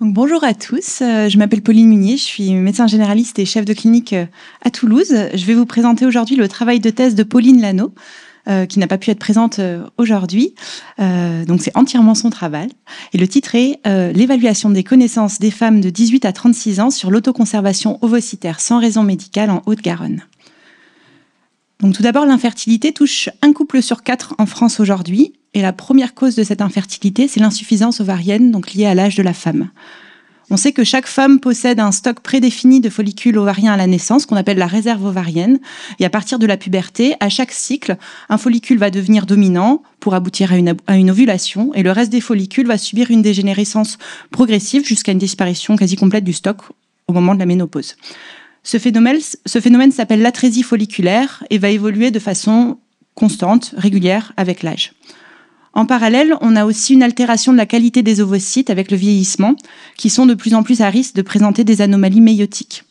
Donc, bonjour à tous, je m'appelle Pauline Munier, je suis médecin généraliste et chef de clinique à Toulouse. Je vais vous présenter aujourd'hui le travail de thèse de Pauline Lano, qui n'a pas pu être présente aujourd'hui. Donc c'est entièrement son travail. Et le titre est l'évaluation des connaissances des femmes de 18 à 36 ans sur l'autoconservation ovocytaire sans raison médicale en Haute-Garonne. Donc tout d'abord, l'infertilité touche un couple sur 4 en France aujourd'hui. Et la première cause de cette infertilité, c'est l'insuffisance ovarienne, donc liée à l'âge de la femme. On sait que chaque femme possède un stock prédéfini de follicules ovariens à la naissance, qu'on appelle la réserve ovarienne. Et à partir de la puberté, à chaque cycle, un follicule va devenir dominant pour aboutir à une ovulation, et le reste des follicules va subir une dégénérescence progressive jusqu'à une disparition quasi complète du stock au moment de la ménopause. Ce phénomène s'appelle l'atrésie folliculaire et va évoluer de façon constante, régulière, avec l'âge. En parallèle, on a aussi une altération de la qualité des ovocytes avec le vieillissement, qui sont de plus en plus à risque de présenter des anomalies méiotiques.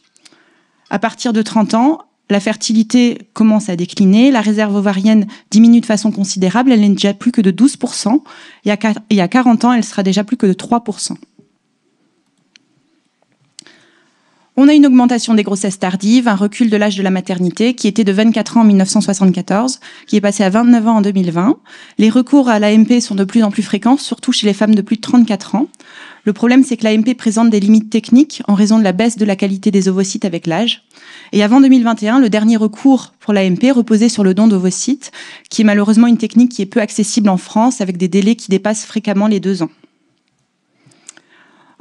À partir de 30 ans, la fertilité commence à décliner, la réserve ovarienne diminue de façon considérable, elle n'est déjà plus que de 12%, et à 40 ans, elle sera déjà plus que de 3%. On a une augmentation des grossesses tardives, un recul de l'âge de la maternité qui était de 24 ans en 1974, qui est passé à 29 ans en 2020. Les recours à l'AMP sont de plus en plus fréquents, surtout chez les femmes de plus de 34 ans. Le problème, c'est que l'AMP présente des limites techniques en raison de la baisse de la qualité des ovocytes avec l'âge. Et avant 2021, le dernier recours pour l'AMP reposait sur le don d'ovocytes, qui est malheureusement une technique qui est peu accessible en France, avec des délais qui dépassent fréquemment les 2 ans.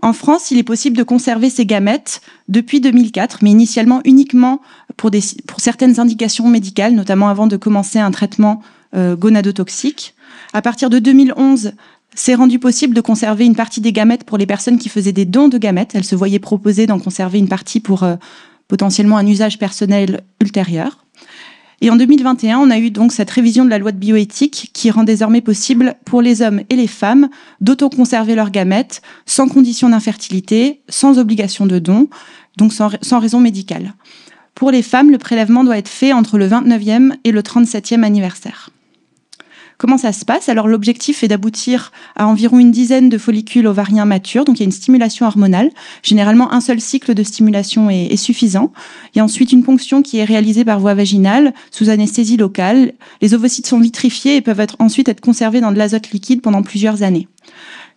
En France, il est possible de conserver ces gamètes depuis 2004, mais initialement uniquement pour certaines indications médicales, notamment avant de commencer un traitement gonadotoxique. À partir de 2011, c'est rendu possible de conserver une partie des gamètes pour les personnes qui faisaient des dons de gamètes. Elles se voyaient proposer d'en conserver une partie pour potentiellement un usage personnel ultérieur. Et en 2021, on a eu donc cette révision de la loi de bioéthique qui rend désormais possible pour les hommes et les femmes d'autoconserver leurs gamètes sans condition d'infertilité, sans obligation de don, donc sans raison médicale. Pour les femmes, le prélèvement doit être fait entre le 29e et le 37e anniversaire. Comment ça se passe? Alors l'objectif est d'aboutir à environ une dizaine de follicules ovariens matures, donc il y a une stimulation hormonale. Généralement, un seul cycle de stimulation est suffisant. Il y a ensuite une ponction qui est réalisée par voie vaginale, sous anesthésie locale. Les ovocytes sont vitrifiés et peuvent ensuite être conservés dans de l'azote liquide pendant plusieurs années.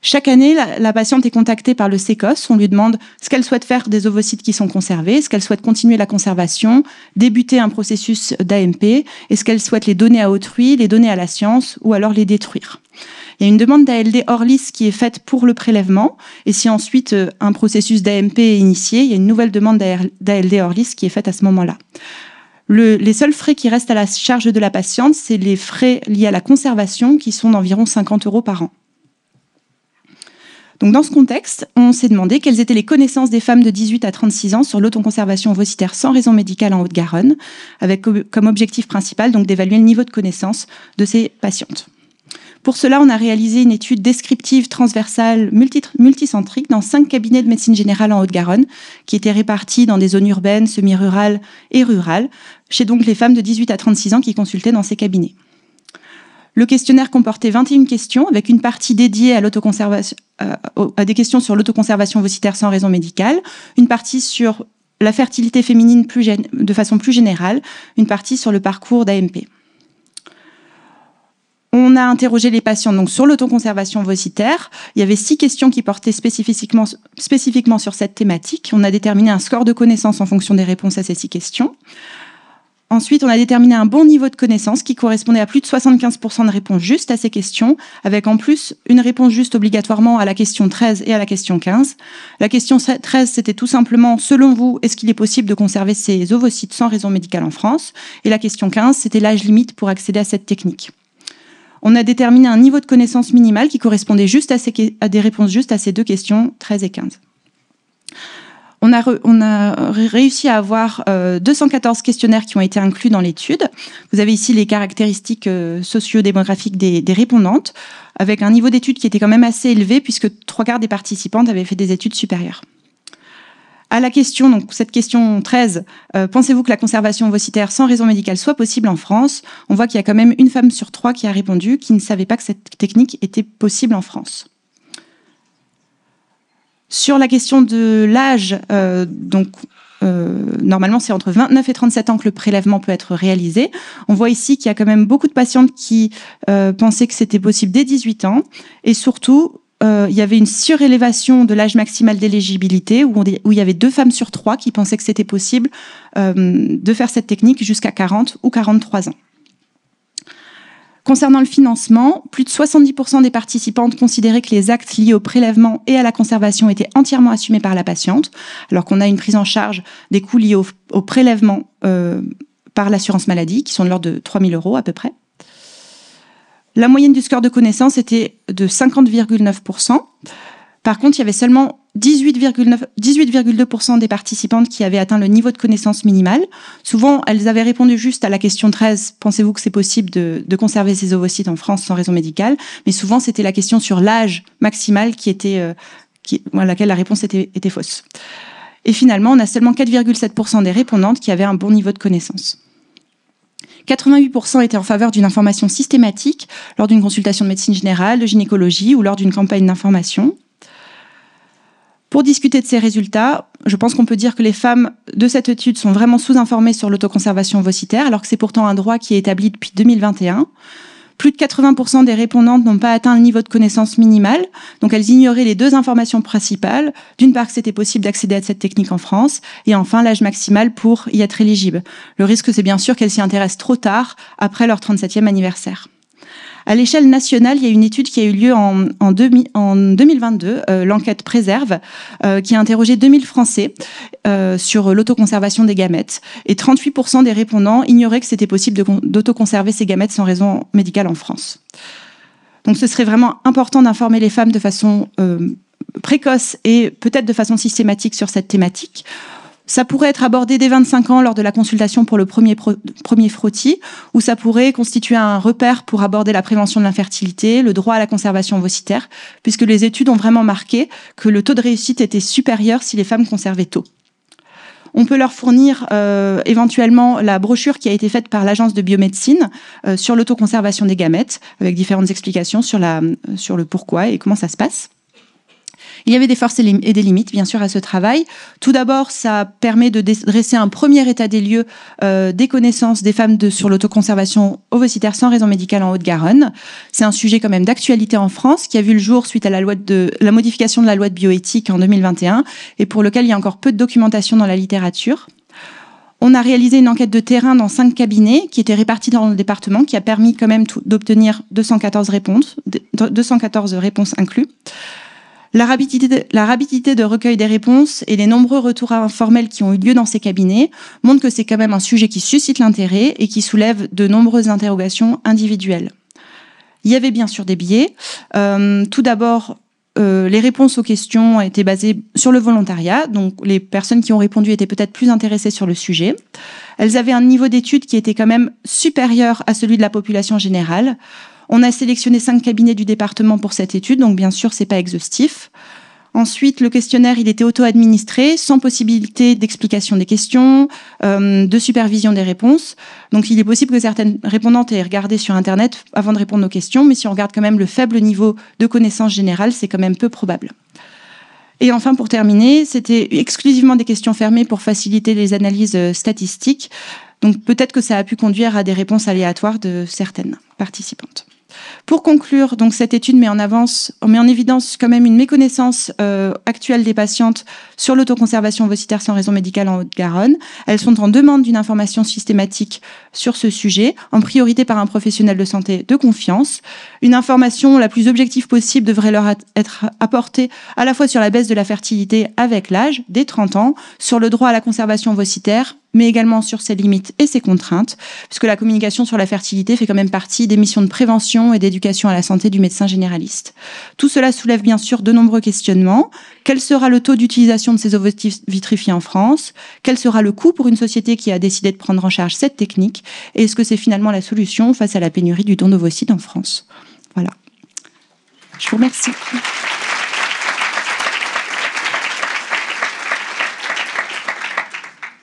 Chaque année, la patiente est contactée par le CECOS. On lui demande ce qu'elle souhaite faire des ovocytes qui sont conservés, est-ce qu'elle souhaite continuer la conservation, débuter un processus d'AMP, est-ce qu'elle souhaite les donner à autrui, les donner à la science ou alors les détruire. Il y a une demande d'ALD hors liste qui est faite pour le prélèvement, et si ensuite un processus d'AMP est initié, il y a une nouvelle demande d'ALD hors liste qui est faite à ce moment-là. Les seuls frais qui restent à la charge de la patiente, c'est les frais liés à la conservation qui sont d'environ 50 € par an. Donc dans ce contexte, on s'est demandé quelles étaient les connaissances des femmes de 18 à 36 ans sur l'autoconservation ovocytaire sans raison médicale en Haute-Garonne, avec comme objectif principal donc d'évaluer le niveau de connaissance de ces patientes. Pour cela, on a réalisé une étude descriptive transversale multicentrique dans 5 cabinets de médecine générale en Haute-Garonne, qui étaient répartis dans des zones urbaines, semi-rurales et rurales, chez donc les femmes de 18 à 36 ans qui consultaient dans ces cabinets. Le questionnaire comportait 21 questions, avec une partie dédiée à des questions sur l'autoconservation ovocytaire sans raison médicale, une partie sur la fertilité féminine de façon plus générale, une partie sur le parcours d'AMP. On a interrogé les patients donc, sur l'autoconservation ovocytaire. Il y avait 6 questions qui portaient spécifiquement sur cette thématique. On a déterminé un score de connaissance en fonction des réponses à ces 6 questions. Ensuite, on a déterminé un bon niveau de connaissance qui correspondait à plus de 75% de réponses justes à ces questions, avec en plus une réponse juste obligatoirement à la question 13 et à la question 15. La question 13, c'était tout simplement, selon vous, est-ce qu'il est possible de conserver ces ovocytes sans raison médicale en France? Et la question 15, c'était l'âge limite pour accéder à cette technique. On a déterminé un niveau de connaissance minimal qui correspondait juste à des réponses justes à ces 2 questions, 13 et 15. On a réussi à avoir 214 questionnaires qui ont été inclus dans l'étude. Vous avez ici les caractéristiques socio-démographiques des répondantes, avec un niveau d'étude qui était quand même assez élevé, puisque 3/4 des participantes avaient fait des études supérieures. À la question, donc cette question 13, pensez-vous que la conservation ovocytaire sans raison médicale soit possible en France? On voit qu'il y a quand même une femme sur 3 qui a répondu, qui ne savait pas que cette technique était possible en France. Sur la question de l'âge, normalement, c'est entre 29 et 37 ans que le prélèvement peut être réalisé. On voit ici qu'il y a quand même beaucoup de patientes qui pensaient que c'était possible dès 18 ans. Et surtout, il y avait une surélévation de l'âge maximal d'éligibilité où il y avait 2 femmes sur 3 qui pensaient que c'était possible de faire cette technique jusqu'à 40 ou 43 ans. Concernant le financement, plus de 70% des participantes considéraient que les actes liés au prélèvement et à la conservation étaient entièrement assumés par la patiente, alors qu'on a une prise en charge des coûts liés au prélèvement par l'assurance maladie, qui sont de l'ordre de 3 000 € à peu près. La moyenne du score de connaissance était de 50,9%. Par contre, il y avait seulement 18,2% des participantes qui avaient atteint le niveau de connaissance minimal. Souvent, elles avaient répondu juste à la question 13, pensez-vous que c'est possible de conserver ces ovocytes en France sans raison médicale? Mais souvent, c'était la question sur l'âge maximal à laquelle la réponse était fausse. Et finalement, on a seulement 4,7% des répondantes qui avaient un bon niveau de connaissance. 88% étaient en faveur d'une information systématique lors d'une consultation de médecine générale, de gynécologie ou lors d'une campagne d'information. Pour discuter de ces résultats, je pense qu'on peut dire que les femmes de cette étude sont vraiment sous-informées sur l'autoconservation ovocytaire, alors que c'est pourtant un droit qui est établi depuis 2021. Plus de 80% des répondantes n'ont pas atteint le niveau de connaissance minimal, donc elles ignoraient les 2 informations principales. D'une part, que c'était possible d'accéder à cette technique en France, et enfin l'âge maximal pour y être éligible. Le risque, c'est bien sûr qu'elles s'y intéressent trop tard, après leur 37e anniversaire. À l'échelle nationale, il y a une étude qui a eu lieu en 2022, l'enquête Préserve, qui a interrogé 2000 Français sur l'autoconservation des gamètes. Et 38% des répondants ignoraient que c'était possible d'autoconserver ces gamètes sans raison médicale en France. Donc ce serait vraiment important d'informer les femmes de façon précoce et peut-être de façon systématique sur cette thématique. Ça pourrait être abordé dès 25 ans lors de la consultation pour le premier frottis, ou ça pourrait constituer un repère pour aborder la prévention de l'infertilité, le droit à la conservation ovocytaire, puisque les études ont vraiment marqué que le taux de réussite était supérieur si les femmes conservaient tôt. On peut leur fournir éventuellement la brochure qui a été faite par l'Agence de biomédecine sur l'autoconservation des gamètes, avec différentes explications sur le pourquoi et comment ça se passe. Il y avait des forces et des limites, bien sûr, à ce travail. Tout d'abord, ça permet de dresser un premier état des lieux des connaissances des femmes sur l'autoconservation ovocytaire sans raison médicale en Haute-Garonne. C'est un sujet quand même d'actualité en France qui a vu le jour suite à la modification de la loi de bioéthique en 2021 et pour lequel il y a encore peu de documentation dans la littérature. On a réalisé une enquête de terrain dans 5 cabinets qui étaient répartis dans le département, qui a permis quand même d'obtenir 214 réponses inclus. La rapidité de recueil des réponses et les nombreux retours informels qui ont eu lieu dans ces cabinets montrent que c'est quand même un sujet qui suscite l'intérêt et qui soulève de nombreuses interrogations individuelles. Il y avait bien sûr des biais. Tout d'abord, les réponses aux questions étaient basées sur le volontariat, donc les personnes qui ont répondu étaient peut-être plus intéressées sur le sujet. Elles avaient un niveau d'études qui était quand même supérieur à celui de la population générale. On a sélectionné 5 cabinets du département pour cette étude, donc bien sûr, c'est pas exhaustif. Ensuite, le questionnaire, il était auto-administré, sans possibilité d'explication des questions, de supervision des réponses. Donc, il est possible que certaines répondantes aient regardé sur Internet avant de répondre aux questions, mais si on regarde quand même le faible niveau de connaissance générale, c'est quand même peu probable. Et enfin, pour terminer, c'était exclusivement des questions fermées pour faciliter les analyses statistiques. Donc, peut-être que ça a pu conduire à des réponses aléatoires de certaines participantes. Pour conclure, donc cette étude met en évidence quand même une méconnaissance actuelle des patientes sur l'autoconservation ovocytaire sans raison médicale en Haute-Garonne. Elles sont en demande d'une information systématique sur ce sujet, en priorité par un professionnel de santé de confiance. Une information la plus objective possible devrait leur être apportée à la fois sur la baisse de la fertilité avec l'âge, dès 30 ans, sur le droit à la conservation ovocytaire, mais également sur ses limites et ses contraintes, puisque la communication sur la fertilité fait quand même partie des missions de prévention et d'éducation à la santé du médecin généraliste. Tout cela soulève bien sûr de nombreux questionnements. Quel sera le taux d'utilisation de ces ovocytes vitrifiés en France? Quel sera le coût pour une société qui a décidé de prendre en charge cette technique? Et est-ce que c'est finalement la solution face à la pénurie du don d'ovocytes en France? Voilà. Je vous remercie.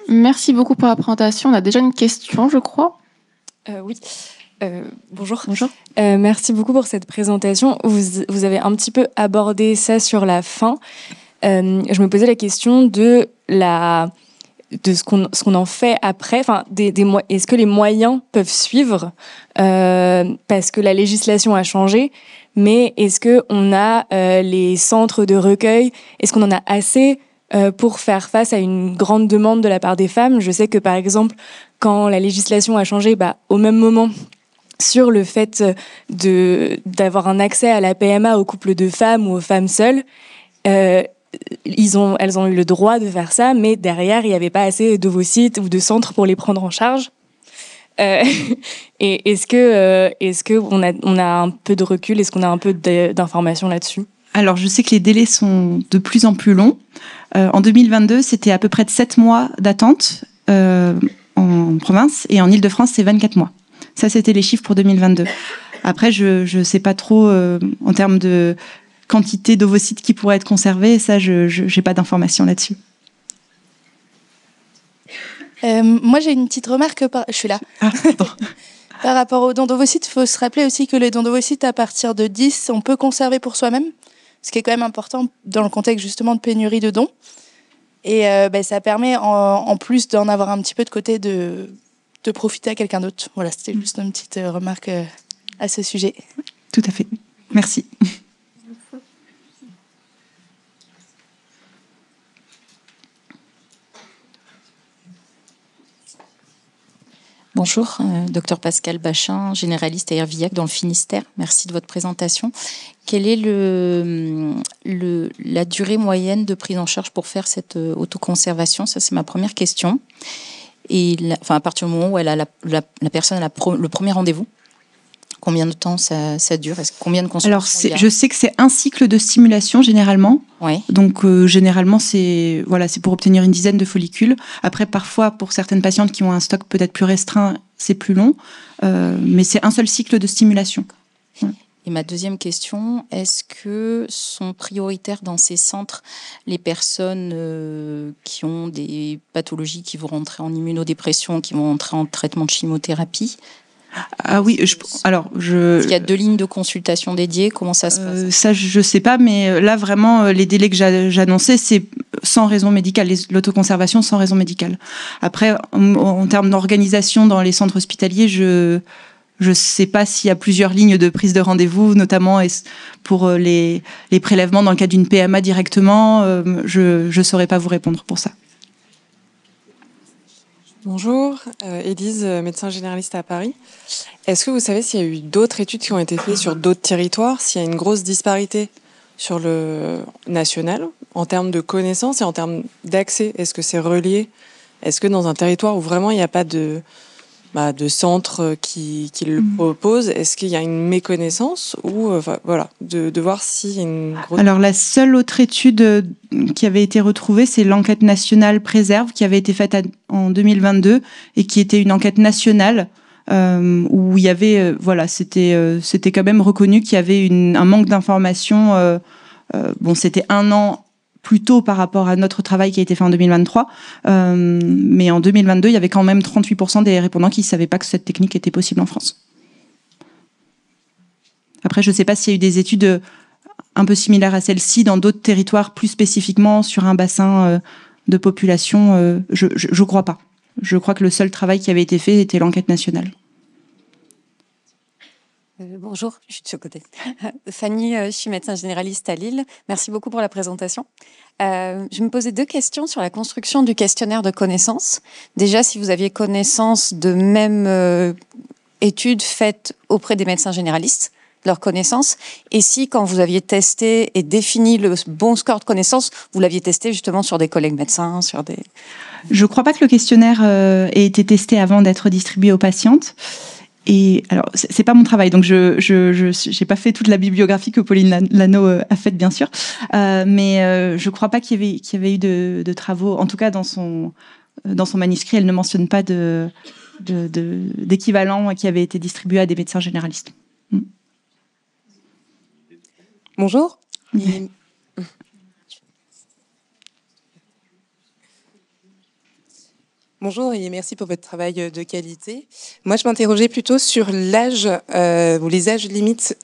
Merci beaucoup pour la présentation. On a déjà une question, je crois. Oui. Bonjour. Bonjour. Merci beaucoup pour cette présentation. Vous avez un petit peu abordé ça sur la fin. je me posais la question de ce qu'on en fait après. Enfin, est-ce que les moyens peuvent suivre parce que la législation a changé, mais est-ce que on a les centres de recueil, est-ce qu'on en a assez pour faire face à une grande demande de la part des femmes? Je sais que par exemple, quand la législation a changé, au même moment, sur le fait d'avoir un accès à la PMA aux couples de femmes ou aux femmes seules, elles ont eu le droit de faire ça, mais derrière, il n'y avait pas assez d'ovocytes ou de centres pour les prendre en charge. Et est-ce que on a un peu de recul? Est-ce qu'on a un peu d'informations là-dessus? Alors, je sais que les délais sont de plus en plus longs. En 2022, c'était à peu près de 7 mois d'attente en province, et en Île-de-France, c'est 24 mois. Ça, c'était les chiffres pour 2022. Après, je ne sais pas trop en termes de quantité d'ovocytes qui pourraient être conservés. Ça, je n'ai pas d'informations là-dessus. Moi, j'ai une petite remarque. Je suis là. Ah, Par rapport aux dons d'ovocytes, il faut se rappeler aussi que les dons d'ovocytes, à partir de 10, on peut conserver pour soi-même, ce qui est quand même important dans le contexte justement de pénurie de dons. Et ça permet, en plus d'en avoir un petit peu de côté, de profiter à quelqu'un d'autre. Voilà, c'était juste une petite remarque à ce sujet. Tout à fait. Merci. Bonjour, docteur Pascal Bachin, généraliste à Hervillac dans le Finistère. Merci de votre présentation. Quelle est la durée moyenne de prise en charge pour faire cette autoconservation? Ça, c'est ma première question. Et à partir du moment où la personne a le premier rendez-vous, combien de temps ça dure? Combien de consultations? Alors, je sais que c'est un cycle de stimulation généralement. Ouais. Donc, généralement, c'est pour obtenir une dizaine de follicules. Après, parfois, pour certaines patientes qui ont un stock peut-être plus restreint, c'est plus long. Mais c'est un seul cycle de stimulation. Ouais. Et ma deuxième question, est-ce que sont prioritaires dans ces centres les personnes qui ont des pathologies, qui vont rentrer en immunodépression, qui vont rentrer en traitement de chimiothérapie? Ah oui, est-ce qu'il y a 2 lignes de consultation dédiées? Comment ça se passe? Ça, je sais pas, mais là, vraiment, les délais que j'annonçais, c'est sans raison médicale, l'autoconservation sans raison médicale. Après, en termes d'organisation dans les centres hospitaliers, je sais pas s'il y a plusieurs lignes de prise de rendez-vous, notamment pour les prélèvements dans le cas d'une PMA directement. Je saurais pas vous répondre pour ça. Bonjour, Élise, médecin généraliste à Paris. Est-ce que vous savez s'il y a eu d'autres études qui ont été faites sur d'autres territoires, s'il y a une grosse disparité sur le national en termes de connaissances et en termes d'accès? Est-ce que c'est relié? Est-ce que dans un territoire où vraiment il n'y a pas de centre qui le propose, est-ce qu'il y a une méconnaissance ou de voir s'il y a une grosse... Alors la seule autre étude qui avait été retrouvée, c'est l'enquête nationale Préserve qui avait été faite en 2022 et qui était une enquête nationale où il y avait c'était quand même reconnu qu'il y avait un manque d'informations. C'était 1 an plus tôt par rapport à notre travail qui a été fait en 2023. Mais en 2022, il y avait quand même 38% des répondants qui ne savaient pas que cette technique était possible en France. Après, je ne sais pas s'il y a eu des études un peu similaires à celle-ci dans d'autres territoires, plus spécifiquement sur un bassin de population. Je ne crois pas. Je crois que le seul travail qui avait été fait était l'enquête nationale. Bonjour, je suis de ce côté. Fanny, je suis médecin généraliste à Lille. Merci beaucoup pour la présentation. Je me posais 2 questions sur la construction du questionnaire de connaissances. Déjà, si vous aviez connaissance de mêmes études faites auprès des médecins généralistes, leurs connaissances, et si, quand vous aviez testé et défini le bon score de connaissances, vous l'aviez testé justement sur des collègues médecins, sur des... Je ne crois pas que le questionnaire ait été testé avant d'être distribué aux patientes. Et alors, c'est pas mon travail, donc j'ai pas fait toute la bibliographie que Pauline Lano a faite, bien sûr, mais je crois pas qu'il y avait eu de travaux. En tout cas, dans son manuscrit, elle ne mentionne pas d'équivalent qui avait été distribué à des médecins généralistes. Bonjour. Bonjour et merci pour votre travail de qualité. Moi, je m'interrogeais plutôt sur l'âge ou les âges limites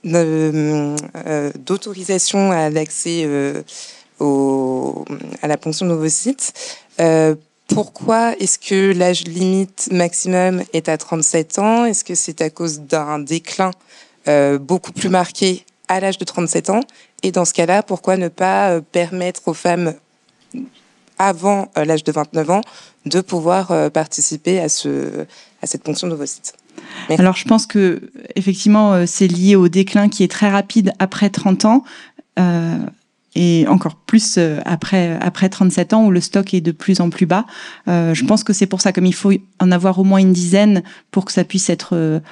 d'autorisation à l'accès à la ponction d'ovocytes. Pourquoi est-ce que l'âge limite maximum est à 37 ans? Est-ce que c'est à cause d'un déclin beaucoup plus marqué à l'âge de 37 ans? Et dans ce cas-là, pourquoi ne pas permettre aux femmes avant l'âge de 29 ans de pouvoir participer à cette ponction d'ovocytes? Merci. Alors, je pense que effectivement, c'est lié au déclin qui est très rapide après 30 ans. Et encore plus après 37 ans où le stock est de plus en plus bas. Je pense que c'est pour ça, comme il faut en avoir au moins une dizaine pour que ça puisse être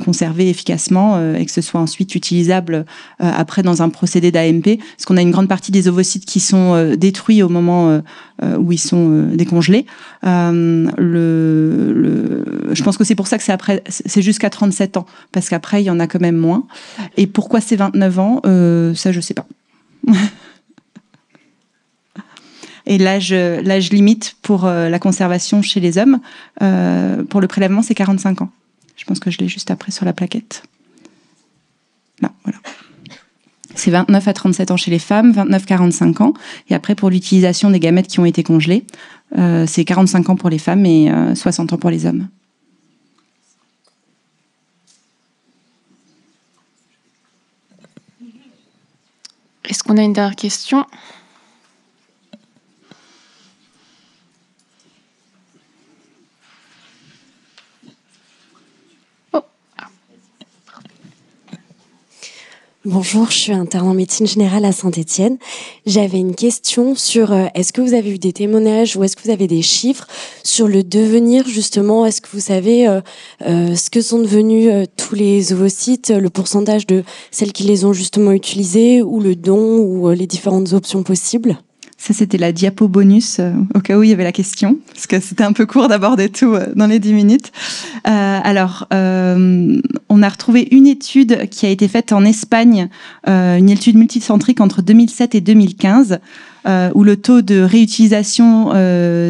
conservé efficacement et que ce soit ensuite utilisable après dans un procédé d'AMP, parce qu'on a une grande partie des ovocytes qui sont détruits au moment où ils sont décongelés. Je pense que c'est pour ça que c'est jusqu'à 37 ans, parce qu'après il y en a quand même moins. Et pourquoi c'est 29 ans, ça je sais pas. Et l'âge limite pour la conservation chez les hommes, pour le prélèvement, c'est 45 ans. Je pense que je l'ai juste après sur la plaquette. Là, voilà. C'est 29 à 37 ans chez les femmes, 29-45 ans. Et après, pour l'utilisation des gamètes qui ont été congelés, c'est 45 ans pour les femmes et 60 ans pour les hommes. Est-ce qu'on a une dernière question ? Bonjour, je suis interne en médecine générale à Saint-Étienne. J'avais une question sur est-ce que vous avez eu des témoignages ou est-ce que vous avez des chiffres sur le devenir justement? Est-ce que vous savez ce que sont devenus tous les ovocytes, le pourcentage de celles qui les ont justement utilisés ou le don ou les différentes options possibles? Ça, c'était la diapo bonus, au cas où il y avait la question, parce que c'était un peu court d'aborder tout dans les 10 minutes. Alors, on a retrouvé une étude qui a été faite en Espagne, une étude multicentrique entre 2007 et 2015, où le taux de réutilisation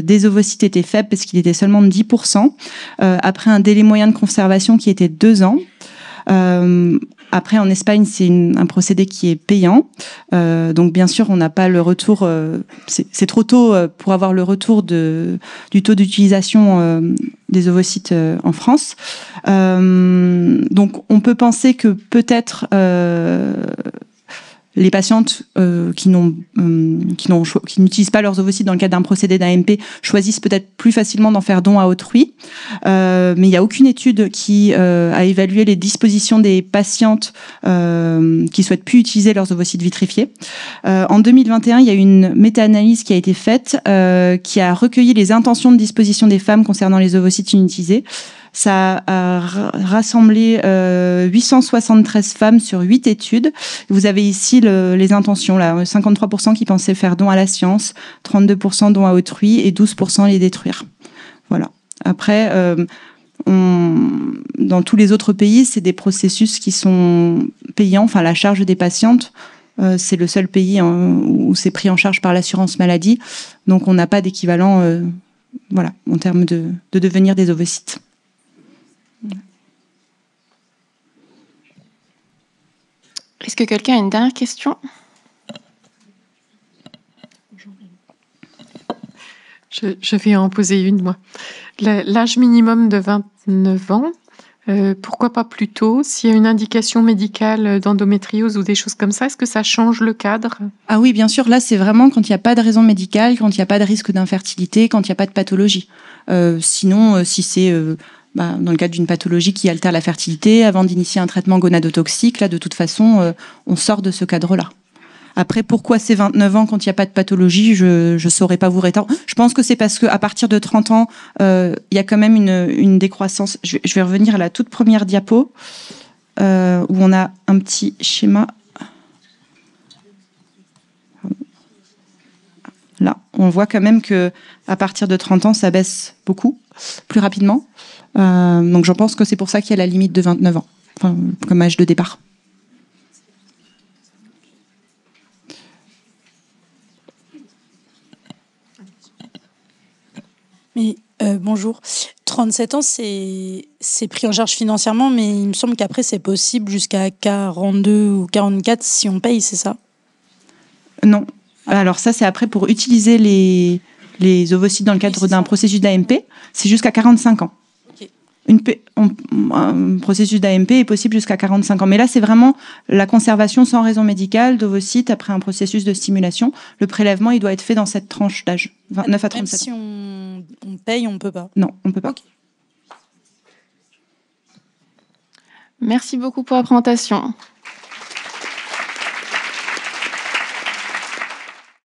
des ovocytes était faible, parce qu'il était seulement de 10%, après un délai moyen de conservation qui était 2 ans. Après, en Espagne, c'est un procédé qui est payant. Donc, bien sûr, on n'a pas le retour. C'est trop tôt pour avoir le retour du taux d'utilisation des ovocytes en France. Donc, on peut penser que peut-être les patientes qui n'utilisent pas leurs ovocytes dans le cadre d'un procédé d'AMP choisissent peut-être plus facilement d'en faire don à autrui. Mais il n'y a aucune étude qui a évalué les dispositions des patientes qui souhaitent plus utiliser leurs ovocytes vitrifiés. En 2021, il y a eu une méta-analyse qui a été faite qui a recueilli les intentions de disposition des femmes concernant les ovocytes inutilisés. Ça a rassemblé 873 femmes sur 8 études. Vous avez ici les intentions, là, 53% qui pensaient faire don à la science, 32% don à autrui et 12% les détruire. Voilà. Après, dans tous les autres pays, c'est des processus qui sont payants. Enfin, la charge des patientes, c'est le seul pays où c'est pris en charge par l'assurance maladie. Donc, on n'a pas d'équivalent voilà, en termes de devenir des ovocytes. Est-ce que quelqu'un a une dernière question ? Je vais en poser une, moi. L'âge minimum de 29 ans, pourquoi pas plus tôt? S'il y a une indication médicale d'endométriose ou des choses comme ça, est-ce que ça change le cadre? Ah oui, bien sûr. Là, c'est vraiment quand il n'y a pas de raison médicale, quand il n'y a pas de risque d'infertilité, quand il n'y a pas de pathologie. Sinon, si c'est dans le cadre d'une pathologie qui altère la fertilité, avant d'initier un traitement gonadotoxique, là, de toute façon, on sort de ce cadre-là. Après, pourquoi c'est 29 ans quand il n'y a pas de pathologie, je ne saurais pas vous répondre. Je pense que c'est parce qu'à partir de 30 ans, il y a quand même une décroissance. Je vais revenir à la toute première diapo, où on a un petit schéma. Là, on voit quand même qu'à partir de 30 ans, ça baisse beaucoup, plus rapidement. Donc, je pense que c'est pour ça qu'il y a la limite de 29 ans, enfin, comme âge de départ. Mais bonjour. 37 ans, c'est pris en charge financièrement, mais il me semble qu'après, c'est possible jusqu'à 42 ou 44 si on paye, c'est ça? Non. Alors ça, c'est après pour utiliser les ovocytes dans le cadre d'un processus d'AMP, c'est jusqu'à 45 ans. Un processus d'AMP est possible jusqu'à 45 ans. Mais là, c'est vraiment la conservation sans raison médicale d'ovocytes après un processus de stimulation. Le prélèvement, il doit être fait dans cette tranche d'âge, 29 à 37 ans. Même si on paye, on ne peut pas. Non, on ne peut pas. Okay. Merci beaucoup pour la présentation.